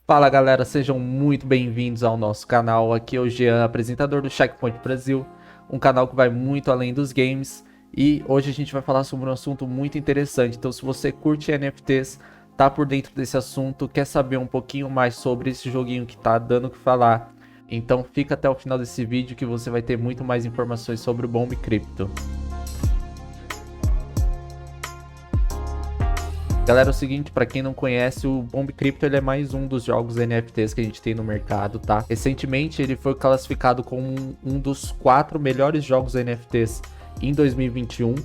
Fala galera, sejam muito bem-vindos ao nosso canal. Aqui é o Jean, apresentador do Checkpoint Brasil, um canal que vai muito além dos games. E hoje a gente vai falar sobre um assunto muito interessante. Então, se você curte NFTs, tá por dentro desse assunto, quer saber um pouquinho mais sobre esse joguinho que tá dando o que falar, então fica até o final desse vídeo que você vai ter muito mais informações sobre o Bomb Crypto. Galera, é o seguinte, para quem não conhece, o Bomb Crypto ele é mais um dos jogos NFTs que a gente tem no mercado, tá? Recentemente ele foi classificado como um dos 4 melhores jogos NFTs em 2021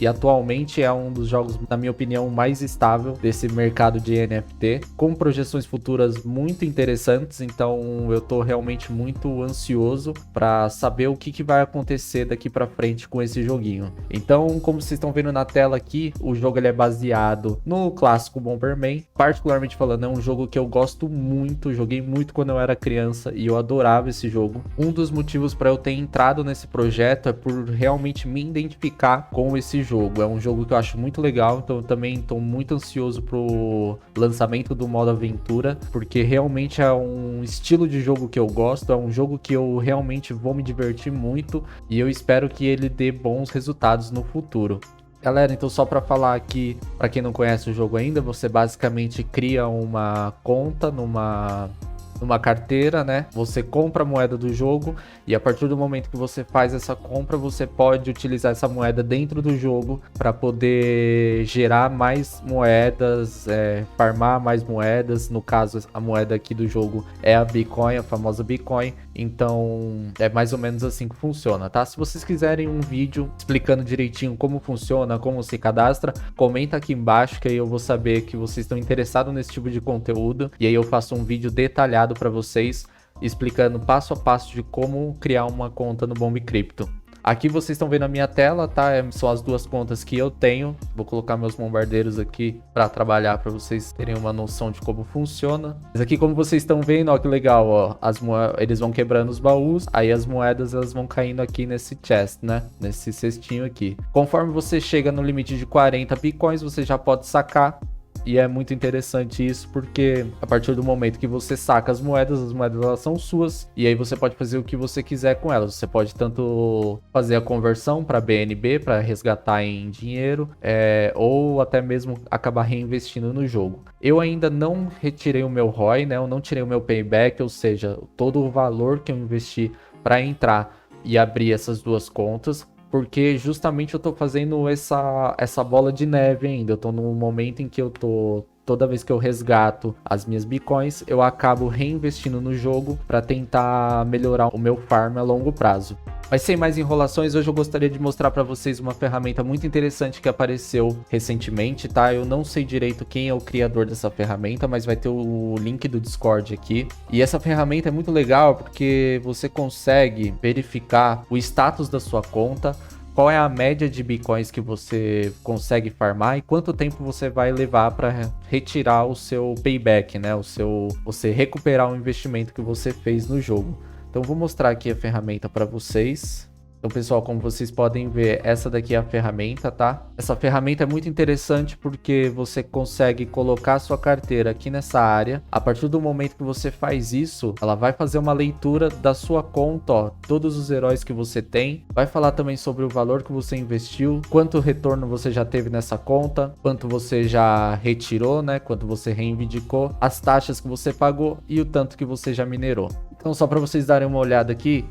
e atualmente é um dos jogos, na minha opinião, mais estável desse mercado de NFT, com projeções futuras muito interessantes. Então eu tô realmente muito ansioso para saber o que vai acontecer daqui para frente com esse joguinho. Então, como vocês estão vendo na tela aqui, o jogo ele é baseado no clássico Bomberman. Particularmente falando, é um jogo que eu gosto muito, joguei muito quando eu era criança e eu adorava esse jogo. Um dos motivos para eu ter entrado nesse projeto é por realmente me identificar com esse jogo. É um jogo que eu acho muito legal, então eu também estou muito ansioso pro lançamento do modo aventura, porque realmente é um estilo de jogo que eu gosto, é um jogo que eu realmente vou me divertir muito e eu espero que ele dê bons resultados no futuro. Galera, então só para falar aqui, para quem não conhece o jogo ainda, você basicamente cria uma conta numa carteira, né? Você compra a moeda do jogo e a partir do momento que você faz essa compra, você pode utilizar essa moeda dentro do jogo para poder gerar mais moedas, farmar mais moedas. No caso, a moeda aqui do jogo é a Bitcoin, a famosa Bitcoin. Então, é mais ou menos assim que funciona, tá? Se vocês quiserem um vídeo explicando direitinho como funciona, como se cadastra, comenta aqui embaixo que aí eu vou saber que vocês estão interessados nesse tipo de conteúdo e aí eu faço um vídeo detalhado para vocês, explicando passo a passo de como criar uma conta no Bomb Crypto. Aqui vocês estão vendo a minha tela, tá? São as duas contas que eu tenho. Vou colocar meus bombardeiros aqui para trabalhar, para vocês terem uma noção de como funciona. Mas aqui, como vocês estão vendo, ó, que legal, ó, eles vão quebrando os baús, aí as moedas elas vão caindo aqui nesse chest, né? Nesse cestinho aqui. Conforme você chega no limite de 40 bitcoins, você já pode sacar. E é muito interessante isso porque a partir do momento que você saca as moedas elas são suas e aí você pode fazer o que você quiser com elas. Você pode tanto fazer a conversão para BNB, para resgatar em dinheiro, ou até mesmo acabar reinvestindo no jogo. Eu ainda não retirei o meu ROI, né? Eu não tirei o meu payback, ou seja, todo o valor que eu investi para entrar e abrir essas duas contas. Porque justamente eu tô fazendo essa bola de neve ainda. Eu tô num momento em que eu tô... Toda vez que eu resgato as minhas bitcoins, eu acabo reinvestindo no jogo para tentar melhorar o meu farm a longo prazo. Mas sem mais enrolações, hoje eu gostaria de mostrar para vocês uma ferramenta muito interessante que apareceu recentemente, tá? Eu não sei direito quem é o criador dessa ferramenta, mas vai ter o link do Discord aqui. E essa ferramenta é muito legal porque você consegue verificar o status da sua conta, qual é a média de bitcoins que você consegue farmar e quanto tempo você vai levar para retirar o seu payback, né? Você recuperar o investimento que você fez no jogo. Então vou mostrar aqui a ferramenta para vocês. Então, pessoal, como vocês podem ver, essa daqui é a ferramenta, tá? Essa ferramenta é muito interessante porque você consegue colocar a sua carteira aqui nessa área. A partir do momento que você faz isso, ela vai fazer uma leitura da sua conta, ó, todos os heróis que você tem. Vai falar também sobre o valor que você investiu, quanto retorno você já teve nessa conta, quanto você já retirou, né? Quanto você reivindicou, as taxas que você pagou e o tanto que você já minerou. Então, só para vocês darem uma olhada aqui,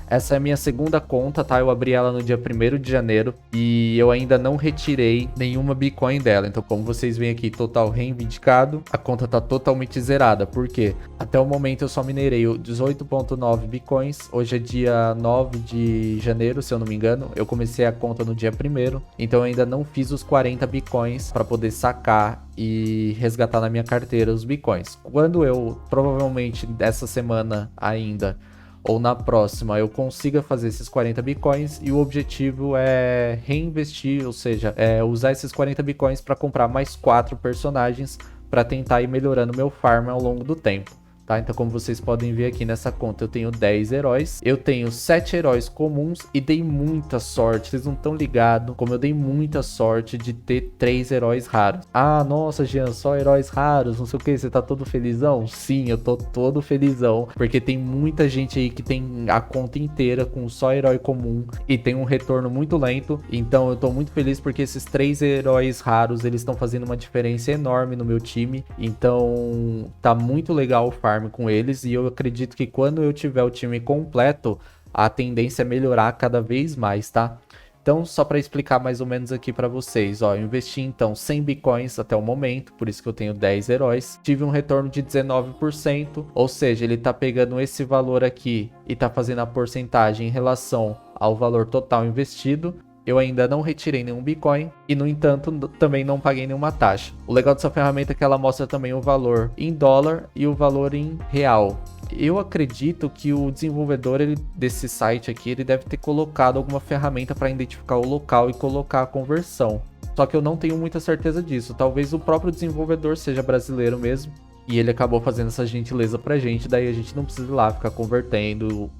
essa é a minha segunda conta, tá? Eu abri ela no dia 1º de janeiro e eu ainda não retirei nenhuma Bitcoin dela. Então, como vocês veem aqui, total reivindicado, a conta tá totalmente zerada. Por quê? Até o momento eu só minerei 18.9 Bitcoins. Hoje é dia 9 de janeiro, se eu não me engano. Eu comecei a conta no dia 1º, então eu ainda não fiz os 40 Bitcoins para poder sacar e resgatar na minha carteira os Bitcoins. Quando eu, provavelmente essa semana ainda, ou na próxima, eu consiga fazer esses 40 bitcoins e o objetivo é reinvestir, ou seja, usar esses 40 bitcoins para comprar mais 4 personagens para tentar ir melhorando meu farm ao longo do tempo, tá? Então, como vocês podem ver aqui nessa conta, eu tenho 10 heróis, eu tenho 7 heróis comuns e dei muita sorte, vocês não estão ligados como eu dei muita sorte de ter 3 heróis raros. Ah, nossa, Jean, só heróis raros, não sei o que, você tá todo felizão? Sim, eu tô todo felizão, porque tem muita gente aí que tem a conta inteira com só herói comum e tem um retorno muito lento, então eu tô muito feliz porque esses 3 heróis raros, eles estão fazendo uma diferença enorme no meu time, então tá muito legal o farm com eles e eu acredito que quando eu tiver o time completo, a tendência é melhorar cada vez mais, tá? Então, só para explicar mais ou menos aqui para vocês, ó, eu investi então 100 bitcoins até o momento, por isso que eu tenho 10 heróis, tive um retorno de 19%, ou seja, ele tá pegando esse valor aqui e tá fazendo a porcentagem em relação ao valor total investido. Eu ainda não retirei nenhum Bitcoin e, no entanto, também não paguei nenhuma taxa. O legal dessa ferramenta é que ela mostra também o valor em dólar e o valor em real. Eu acredito que o desenvolvedor desse site aqui, ele deve ter colocado alguma ferramenta para identificar o local e colocar a conversão. Só que eu não tenho muita certeza disso. Talvez o próprio desenvolvedor seja brasileiro mesmo e ele acabou fazendo essa gentileza pra gente, daí a gente não precisa ir lá ficar convertendo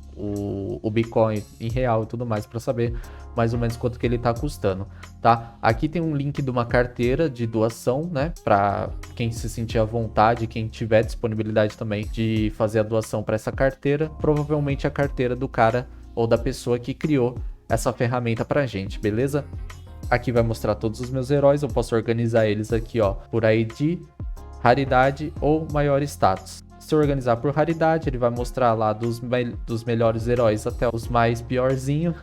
o Bitcoin em real e tudo mais para saber mais ou menos quanto que ele tá custando, tá? Aqui tem um link de uma carteira de doação, né? Para quem se sentir à vontade, quem tiver disponibilidade também de fazer a doação para essa carteira, provavelmente a carteira do cara ou da pessoa que criou essa ferramenta pra gente, beleza? Aqui vai mostrar todos os meus heróis, eu posso organizar eles aqui, ó, por ID, raridade ou maior status. Se eu organizar por raridade, ele vai mostrar lá dos melhores heróis até os mais piorzinhos.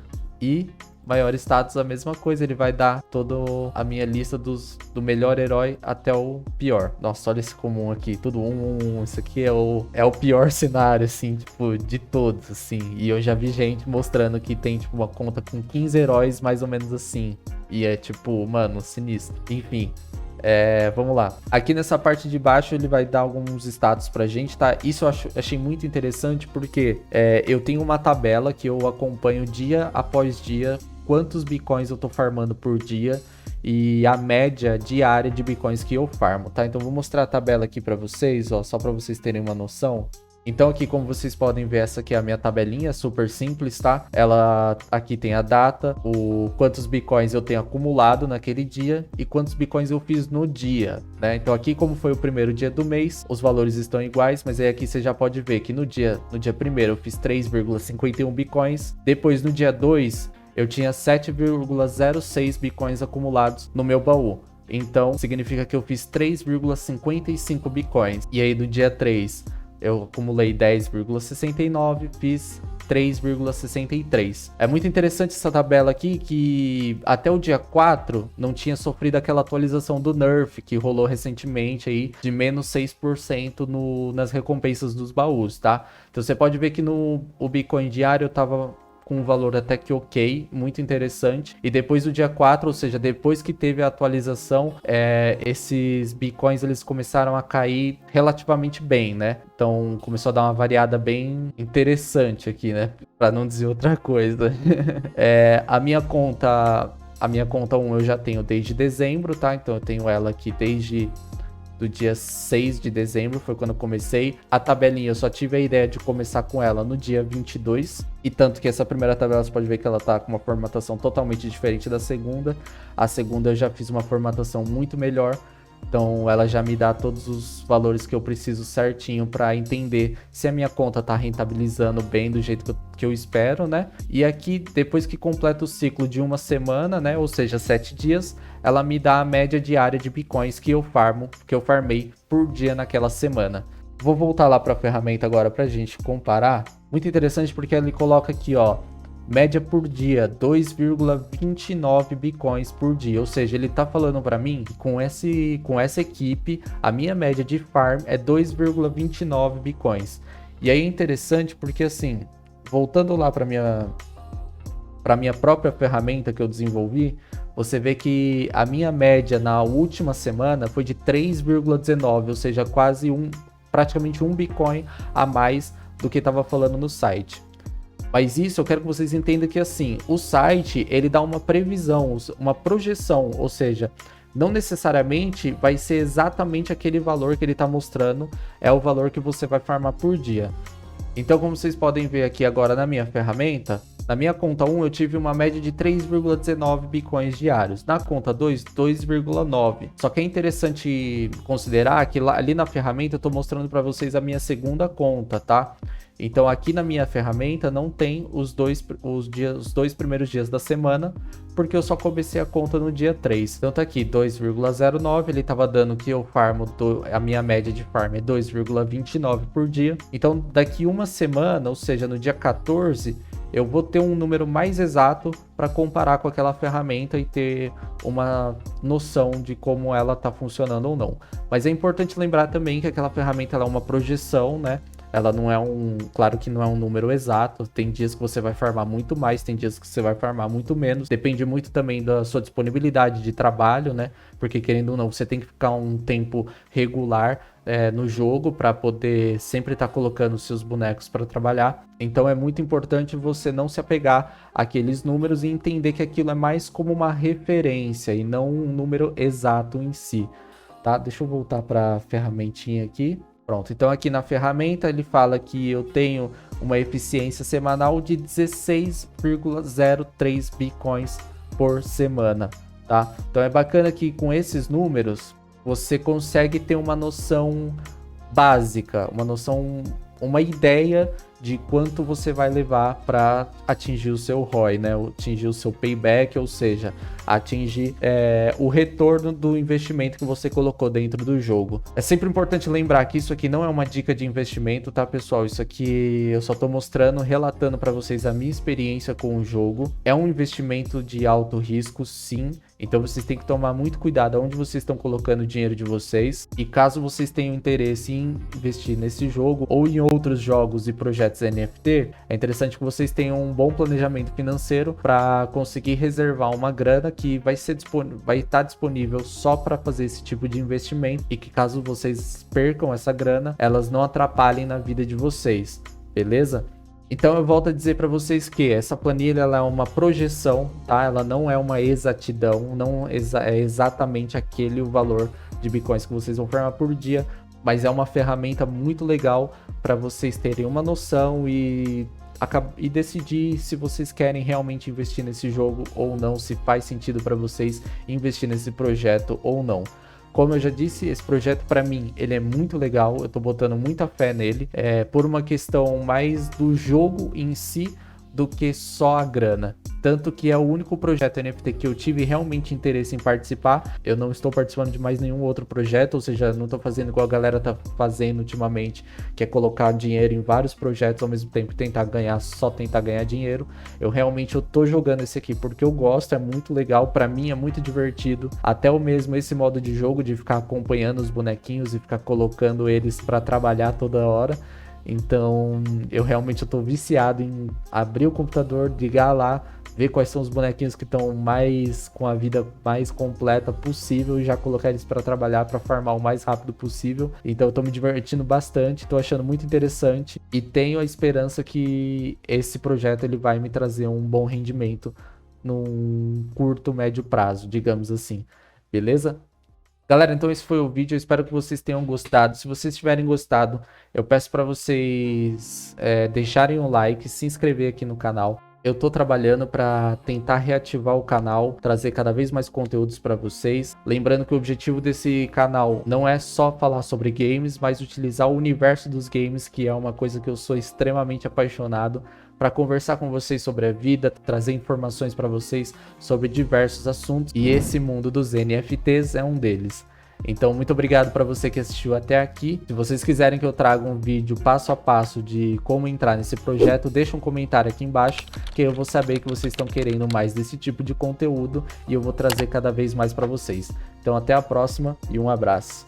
E maior status a mesma coisa, ele vai dar toda a minha lista do melhor herói até o pior. Nossa, olha esse comum aqui, tudo isso aqui é o pior cenário, assim, tipo, de todos, assim. E eu já vi gente mostrando que tem, tipo, uma conta com 15 heróis, mais ou menos assim. E é, tipo, mano, sinistro. Enfim. Vamos lá. Aqui nessa parte de baixo ele vai dar alguns status pra gente, tá? Isso eu achei muito interessante porque eu tenho uma tabela que eu acompanho dia após dia quantos bitcoins eu tô farmando por dia e a média diária de bitcoins que eu farmo, tá? Então vou mostrar a tabela aqui pra vocês, ó, só pra vocês terem uma noção. Então aqui, como vocês podem ver, essa aqui é a minha tabelinha, super simples, tá? Ela aqui tem a data, quantos bitcoins eu tenho acumulado naquele dia e quantos bitcoins eu fiz no dia, né? Então aqui, como foi o primeiro dia do mês, os valores estão iguais, mas aí aqui você já pode ver que no dia 1º eu fiz 3,51 bitcoins, depois no dia 2 eu tinha 7,06 bitcoins acumulados no meu baú. Então significa que eu fiz 3,55 bitcoins. E aí no dia 3 eu acumulei 10,69, fiz 3,63. É muito interessante essa tabela aqui, que até o dia 4 não tinha sofrido aquela atualização do Nerf, que rolou recentemente aí, de menos 6% nas recompensas dos baús, tá? Então você pode ver que o Bitcoin diário eu tava com um valor até que ok, muito interessante. E depois do dia 4, ou seja, depois que teve a atualização, esses bitcoins eles começaram a cair relativamente bem, né? Então começou a dar uma variada bem interessante aqui, né? Para não dizer outra coisa. A minha conta 1 eu já tenho desde dezembro, tá? Então eu tenho ela aqui desde do dia 6 de dezembro, foi quando eu comecei. A tabelinha, eu só tive a ideia de começar com ela no dia 22. E tanto que essa primeira tabela, você pode ver que ela tá com uma formatação totalmente diferente da segunda. A segunda eu já fiz uma formatação muito melhor. Então ela já me dá todos os valores que eu preciso certinho para entender se a minha conta tá rentabilizando bem do jeito que eu espero, né? E aqui, depois que completa o ciclo de uma semana, né? Ou seja, 7 dias, ela me dá a média diária de bitcoins que eu farmei por dia naquela semana. Vou voltar lá para a ferramenta agora para a gente comparar. Muito interessante porque ele coloca aqui, ó, média por dia, 2,29 bitcoins por dia. Ou seja, ele tá falando para mim que com essa equipe, a minha média de farm é 2,29 bitcoins. E aí é interessante porque, assim, voltando lá para minha própria ferramenta que eu desenvolvi, você vê que a minha média na última semana foi de 3,19, ou seja, praticamente um bitcoin a mais do que estava falando no site. Mas isso eu quero que vocês entendam que, assim, o site ele dá uma previsão, uma projeção, ou seja, não necessariamente vai ser exatamente aquele valor que ele está mostrando, é o valor que você vai farmar por dia. Então, como vocês podem ver aqui agora na minha ferramenta, na minha conta 1 eu tive uma média de 3,19 bitcoins diários. Na conta 2, 2,9. Só que é interessante considerar que ali na ferramenta eu estou mostrando para vocês a minha segunda conta, tá? Então aqui na minha ferramenta não tem os dois primeiros dias da semana, porque eu só comecei a conta no dia 3. Então tá aqui 2,09, ele estava dando que eu farmo, a minha média de farm é 2,29 por dia. Então daqui uma semana, ou seja, no dia 14, eu vou ter um número mais exato para comparar com aquela ferramenta e ter uma noção de como ela está funcionando ou não. Mas é importante lembrar também que aquela ferramenta ela é uma projeção, né? Ela não é claro que não é um número exato, tem dias que você vai farmar muito mais, tem dias que você vai farmar muito menos, depende muito também da sua disponibilidade de trabalho, né? Porque querendo ou não, você tem que ficar um tempo regular no jogo para poder sempre estar colocando seus bonecos para trabalhar. Então é muito importante você não se apegar àqueles números e entender que aquilo é mais como uma referência e não um número exato em si, tá? Deixa eu voltar para a ferramentinha aqui. Pronto, então aqui na ferramenta ele fala que eu tenho uma eficiência semanal de 16,03 bitcoins por semana, tá? Então é bacana que com esses números você consegue ter uma noção básica, uma ideia de quanto você vai levar para atingir o seu ROI, né? Atingir o seu payback, ou seja, atingir o retorno do investimento que você colocou dentro do jogo. É sempre importante lembrar que isso aqui não é uma dica de investimento, tá, pessoal? Isso aqui eu só tô mostrando, relatando para vocês a minha experiência com o jogo. É um investimento de alto risco, sim. Então vocês têm que tomar muito cuidado onde vocês estão colocando o dinheiro de vocês. E caso vocês tenham interesse em investir nesse jogo ou em outros jogos e projetos NFT, é interessante que vocês tenham um bom planejamento financeiro para conseguir reservar uma grana que vai estar disponível só para fazer esse tipo de investimento, e que caso vocês percam essa grana, elas não atrapalhem na vida de vocês, beleza? Então eu volto a dizer para vocês que essa planilha ela é uma projeção, tá? Ela não é uma exatidão, não é exatamente aquele o valor de bitcoins que vocês vão farmar por dia, mas é uma ferramenta muito legal para vocês terem uma noção e decidir se vocês querem realmente investir nesse jogo ou não, se faz sentido para vocês investir nesse projeto ou não. Como eu já disse, esse projeto para mim, ele é muito legal, eu tô botando muita fé nele, por uma questão mais do jogo em si do que só a grana. Tanto que é o único projeto NFT que eu tive realmente interesse em participar. Eu não estou participando de mais nenhum outro projeto, ou seja, não estou fazendo igual a galera tá fazendo ultimamente, que é colocar dinheiro em vários projetos ao mesmo tempo e só tentar ganhar dinheiro. Eu tô jogando esse aqui porque eu gosto, é muito legal, para mim é muito divertido. Até o mesmo esse modo de jogo de ficar acompanhando os bonequinhos e ficar colocando eles para trabalhar toda hora. Então, eu tô viciado em abrir o computador, ligar lá, ver quais são os bonequinhos que estão com a vida mais completa possível e já colocar eles para trabalhar, para farmar o mais rápido possível. Então, eu tô me divertindo bastante, tô achando muito interessante e tenho a esperança que esse projeto ele vai me trazer um bom rendimento num curto, médio prazo, digamos assim. Beleza? Galera, então esse foi o vídeo, eu espero que vocês tenham gostado. Se vocês tiverem gostado, eu peço para vocês deixarem um like, se inscrever aqui no canal. Eu tô trabalhando para tentar reativar o canal, trazer cada vez mais conteúdos para vocês. Lembrando que o objetivo desse canal não é só falar sobre games, mas utilizar o universo dos games, que é uma coisa que eu sou extremamente apaixonado, para conversar com vocês sobre a vida, trazer informações para vocês sobre diversos assuntos, e esse mundo dos NFTs é um deles. Então, muito obrigado para você que assistiu até aqui. Se vocês quiserem que eu traga um vídeo passo a passo de como entrar nesse projeto, deixa um comentário aqui embaixo, que eu vou saber que vocês estão querendo mais desse tipo de conteúdo e eu vou trazer cada vez mais para vocês. Então, até a próxima e um abraço.